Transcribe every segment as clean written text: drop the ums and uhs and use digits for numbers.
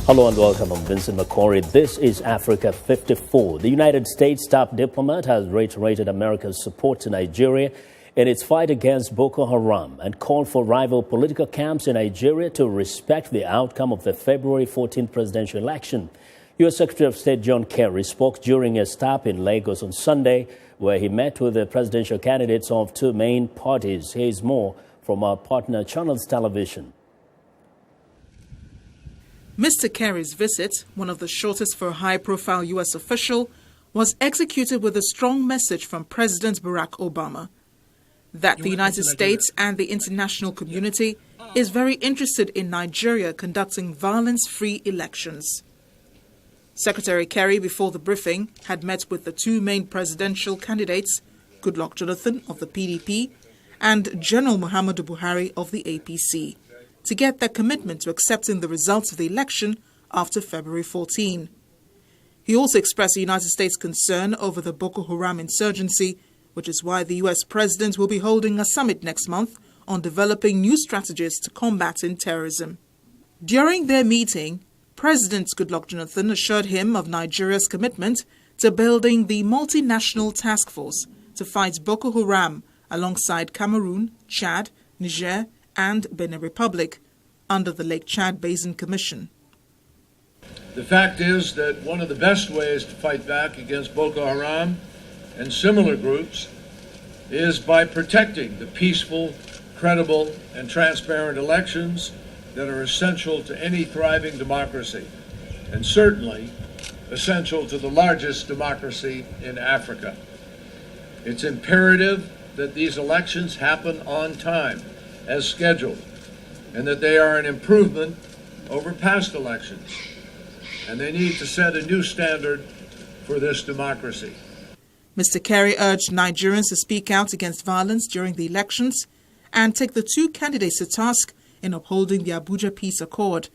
Hello and welcome. I'm Vincent Makori. This is Africa 54. The United States top diplomat has reiterated America's support to Nigeria in its fight against Boko Haram and called for rival political camps in Nigeria to respect the outcome of the February 14th presidential election. U.S. Secretary of State John Kerry spoke during a stop in Lagos on Sunday, where he met with the presidential candidates of two main parties. Here's more from our partner Channels Television. Mr. Kerry's visit, one of the shortest for a high-profile U.S. official, was executed with a strong message from President Barack Obama that the United States and the international community is very interested in Nigeria conducting violence-free elections. Secretary Kerry, before the briefing, had met with the two main presidential candidates, Goodluck Jonathan of the PDP and General Muhammadu Buhari of the APC, to get their commitment to accepting the results of the election after February 14. He also expressed the United States' concern over the Boko Haram insurgency, which is why the U.S. president will be holding a summit next month on developing new strategies to combating terrorism. During their meeting, President Goodluck Jonathan assured him of Nigeria's commitment to building the multinational task force to fight Boko Haram alongside Cameroon, Chad, Niger, and Benin Republic under the Lake Chad Basin Commission. The fact is that one of the best ways to fight back against Boko Haram and similar groups is by protecting the peaceful, credible, and transparent elections that are essential to any thriving democracy, and certainly essential to the largest democracy in Africa. It's imperative that these elections happen on time, as scheduled, and that they are an improvement over past elections. And they need to set a new standard for this democracy. Mr. Kerry urged Nigerians to speak out against violence during the elections and take the two candidates to task in upholding the Abuja Peace Accord.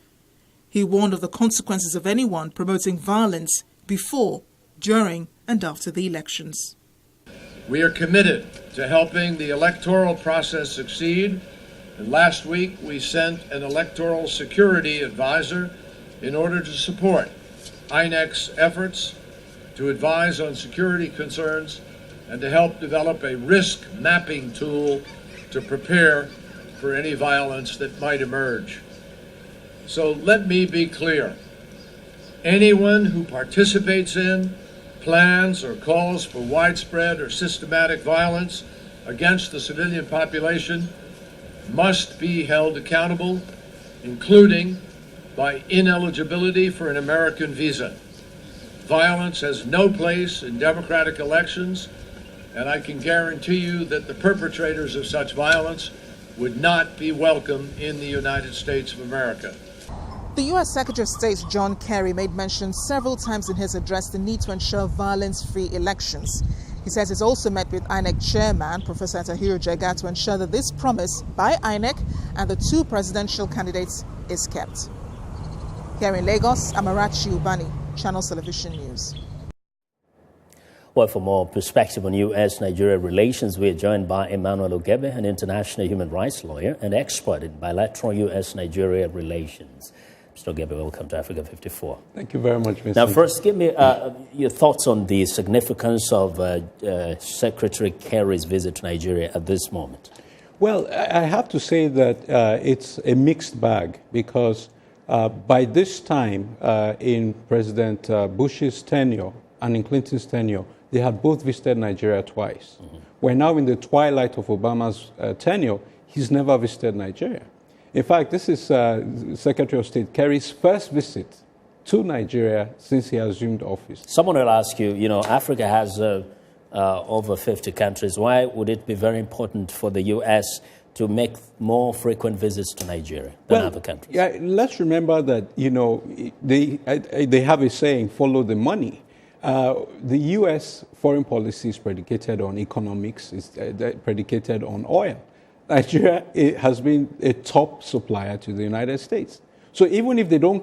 He warned of the consequences of anyone promoting violence before, during, and after the elections. We are committed to helping the electoral process succeed. And last week, we sent an electoral security advisor in order to support INEC's efforts to advise on security concerns and to help develop a risk mapping tool to prepare for any violence that might emerge. So let me be clear. Anyone who participates in, plans, or calls for widespread or systematic violence against the civilian population must be held accountable, including by ineligibility for an American visa. Violence has no place in democratic elections, and I can guarantee you that the perpetrators of such violence would not be welcome in the United States of America. The U.S. Secretary of State John Kerry made mention several times in his address the need to ensure violence-free elections. He says he's also met with INEC chairman, Professor Tahiru Jega, to ensure that this promise by INEC and the two presidential candidates is kept. Here in Lagos, Amarachi Ubani, Channels Television News. Well, for more perspective on U.S. Nigeria relations, we are joined by Emmanuel Ogebe, an international human rights lawyer and expert in bilateral U.S. Nigeria relations. Mr. Ogebe, welcome to Africa 54. Thank you very much, Vincent. Now, first, give me your thoughts on the significance of Secretary Kerry's visit to Nigeria at this moment. Well, I have to say that it's a mixed bag because by this time in President Bush's tenure and in Clinton's tenure, they had both visited Nigeria twice. Mm-hmm. We're now in the twilight of Obama's tenure. He's never visited Nigeria. In fact, this is Secretary of State Kerry's first visit to Nigeria since he assumed office. Someone will ask you, Africa has over 50 countries. Why would it be very important for the U.S. to make more frequent visits to Nigeria than other countries? Yeah, let's remember that, they have a saying, follow the money. The U.S. foreign policy is predicated on economics, it's predicated on oil. Nigeria has been a top supplier to the United States. So even if they don't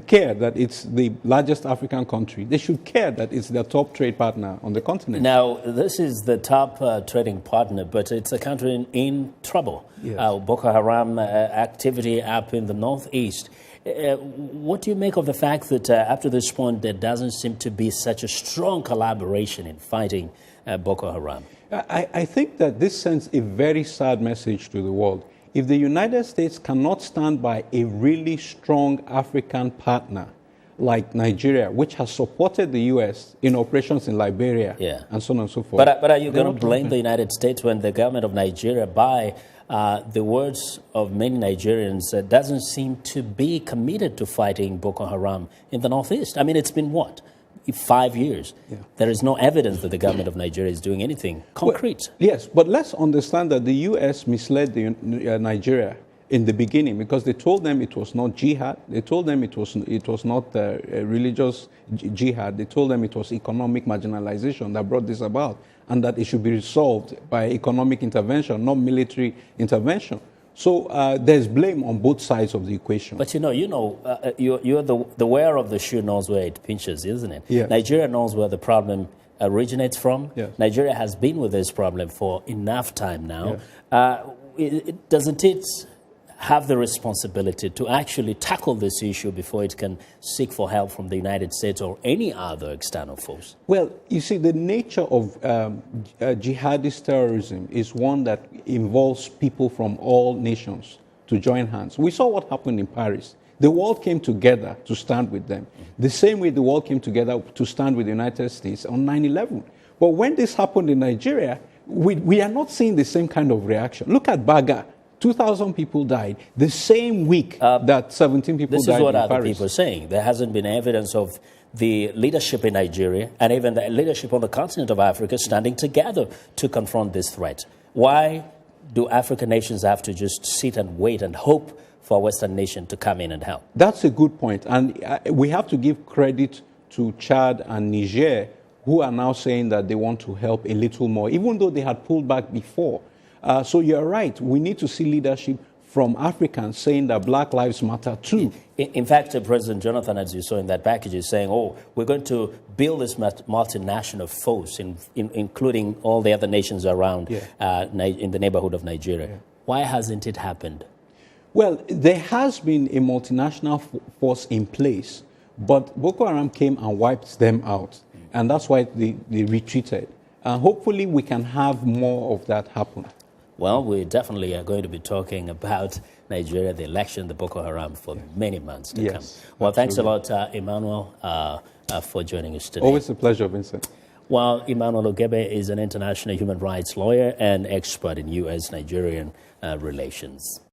care that it's the largest African country, they should care that it's their top trade partner on the continent. Now, this is the top trading partner, but it's a country in trouble. Yes. Boko Haram activity up in the northeast. what do you make of the fact that up to this point there doesn't seem to be such a strong collaboration in fighting Boko Haram? I think that this sends a very sad message to the world. If the United States cannot stand by a really strong African partner like Nigeria, which has supported the U.S. in operations in Liberia and so on and so forth. But are you going to blame the United States when the government of Nigeria, by the words of many Nigerians, doesn't seem to be committed to fighting Boko Haram in the Northeast? I mean, it's been what? 5 years. There is no evidence that the government of Nigeria is doing anything concrete. Well, yes, but let's understand that the U.S. misled Nigeria in the beginning because they told them it was not jihad. They told them it was not religious jihad. They told them it was economic marginalization that brought this about and that it should be resolved by economic intervention, not military intervention. So there's blame on both sides of the equation. But you're the wearer of the shoe knows where it pinches, isn't it? Yeah. Nigeria knows where the problem originates from. Yes. Nigeria has been with this problem for enough time now. Yes. Doesn't it have the responsibility to actually tackle this issue before it can seek for help from the United States or any other external force? Well, you see, the nature of jihadist terrorism is one that involves people from all nations to join hands. We saw what happened in Paris. The world came together to stand with them. The same way the world came together to stand with the United States on 9/11. But when this happened in Nigeria, we are not seeing the same kind of reaction. Look at Baga. 2,000 people died the same week that 17 people died in Paris. This is what other people are saying. There hasn't been evidence of the leadership in Nigeria and even the leadership on the continent of Africa standing together to confront this threat. Why do African nations have to just sit and wait and hope for a Western nation to come in and help? That's a good point. And we have to give credit to Chad and Niger, who are now saying that they want to help a little more, even though they had pulled back before. So you're right. We need to see leadership from Africans saying that Black Lives Matter too. In fact, President Jonathan, as you saw in that package, is saying, we're going to build this multinational force, including all the other nations around in the neighborhood of Nigeria. Why hasn't it happened? Well, there has been a multinational force in place, but Boko Haram came and wiped them out. And that's why they retreated. And hopefully we can have more of that happen. Well, we definitely are going to be talking about Nigeria, the election, the Boko Haram for many months to come. Well, thanks a lot, Emmanuel, for joining us today. Always a pleasure, Vincent. Well, Emmanuel Ogebe is an international human rights lawyer and expert in U.S. Nigerian relations.